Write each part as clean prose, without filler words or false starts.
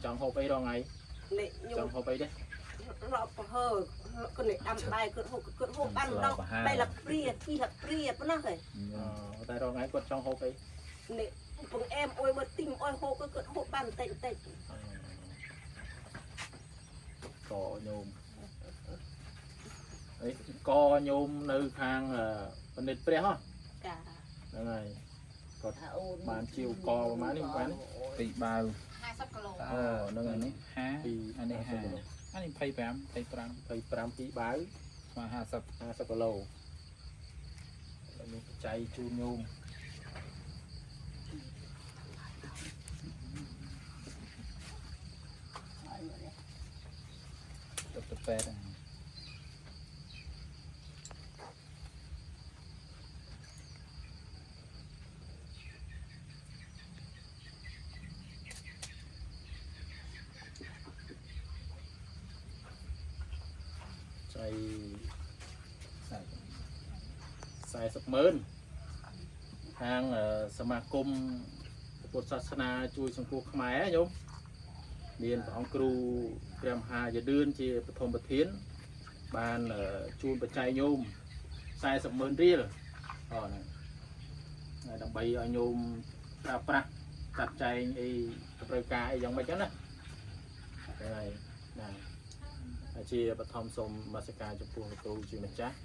chọn hộp ấy rồi ngày chọn hộp ấy đấy lọ hờ con này đâm bài cỡ hộp ăn đâu đây là priệt nó rồi tại rồi ngày con trong hộp ấy nè bọn em ôi bật tim ôi hộp cỡ hộp ăn tệ cỏ nhôm ấy co nhôm nơi khang là vấn đề priệt hả đây này còn bán chiều co má đi bán tị bao 50 គីឡូ nâng này há anh này há anh này phay pram tí báo mà 50 kg mình chạy chu nhôm tập pet xài sập mơn hàngสมาคมพุทธศาสนาជួយសង្គមខ្មែរញោមមានព្រះអង្គគ្រូព្រះមហាយឌឿនជាប្រធមប្រធានបានជួនបច្ច័យញោម40,000 រៀលហ្នឹងដើម្បីឲ្យញោមប្រើប្រាស់ចាត់ចែងអីតម្រូវការអីយ៉ាងម៉េចចឹងណាហើយណាជាបឋមសូមនមស្ការចំពោះគ្រូជាម្ចាស់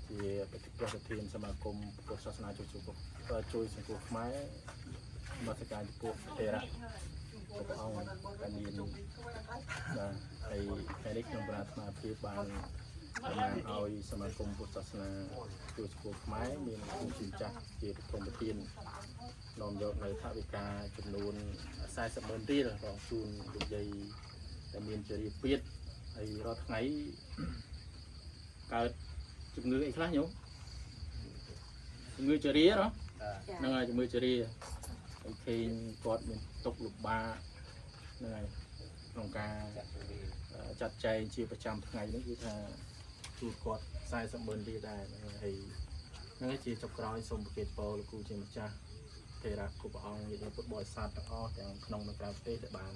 ជាប្រធានសមាគមពុទ្ធសាសនាជួយសង្គមខ្មែរនមស្ការចំពោះទេរៈព្រះអង្គដែលមានបាទហើយនេះខ្ញុំប្រាថ្នាភាពបានតំណាងឲ្យសមាគមពុទ្ធសាសនាជួយសង្គមខ្មែរមានគ្រូជាម្ចាស់ជាប្រធាននាំយកនៅថវិកាចំនួន40,000 រៀលរបស់ជូនលោកយាយដែលមានជារៀបពៀតហើយរាល់ថ្ងៃកើតជំងឺអីខ្លះញោមជំងឺចរាហ្នឹងហើយជំងឺចរាហើយឃើញគាត់មានទុកលំបាកហ្នឹងហើយក្នុងការចាត់ចែងជាប្រចាំថ្ងៃនេះគឺថាជួបគាត់40,000 រៀលដែរហើយហ្នឹងជាចុងក្រោយសូមប្រគេនពរលោកគ្រូជាម្ចាស់ទេរៈគ្រប់ព្រះអង្គញាតិពុទ្ធបរិស័ទទាំងអស់ទាំងក្នុងនិងក្រៅប្រទេសដែលបាន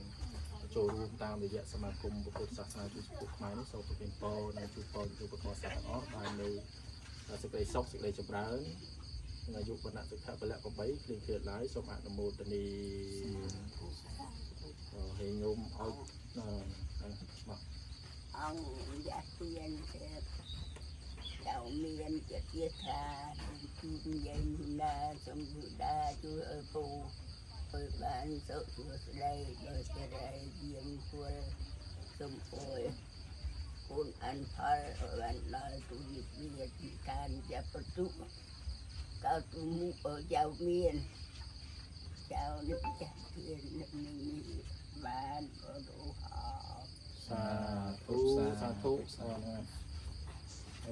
ចូលរួមតាមរយៈសមាគមពុទ្ធសាសនាជួយសង្គមខ្មែរនេះសូមប្រគេនពរនិងជួយពរជួយពុទ្ធបរិស័ទទាំងអស់បាននៅសេចក្តីសុខសេចក្តីចម្រើនអាយុវណ្ណៈសុខៈពលៈ8គ្លៀងគ្លាតឡើយសូមអនុមោទនីហើយញោមឲ្យបាទអង្គយ៉ាទៀនចៅមានជាថាជួយយាយណាសំបុដាជួយឲ្យពូឲ្យបានសុខស្ដីដោយសេរីយាងគួរសំពួយគុណអានផលបានដល់ទូវិទ្យាការចាប់ប្រទុកៅទូមុខចៅមានចៅនេះចាស់ទៀននេះបានអរសាធុ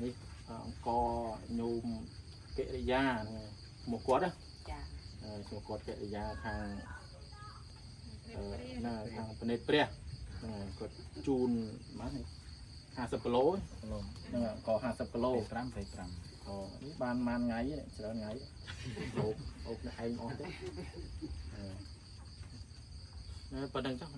នេះអង្គញោមកិរិយាមកគាត់ណាចាឈ្មោះគាត់កិរិយាខាងខាងប្រណិតព្រះគាត់ជូនបាន50 គីឡូហ្នឹងក៏50 គីឡូ5នេះបានប៉ុន្មានថ្ងៃច្រើនថ្ងៃអូបនេះឯងអស់ទេប៉ុណ្្នឹងចុះ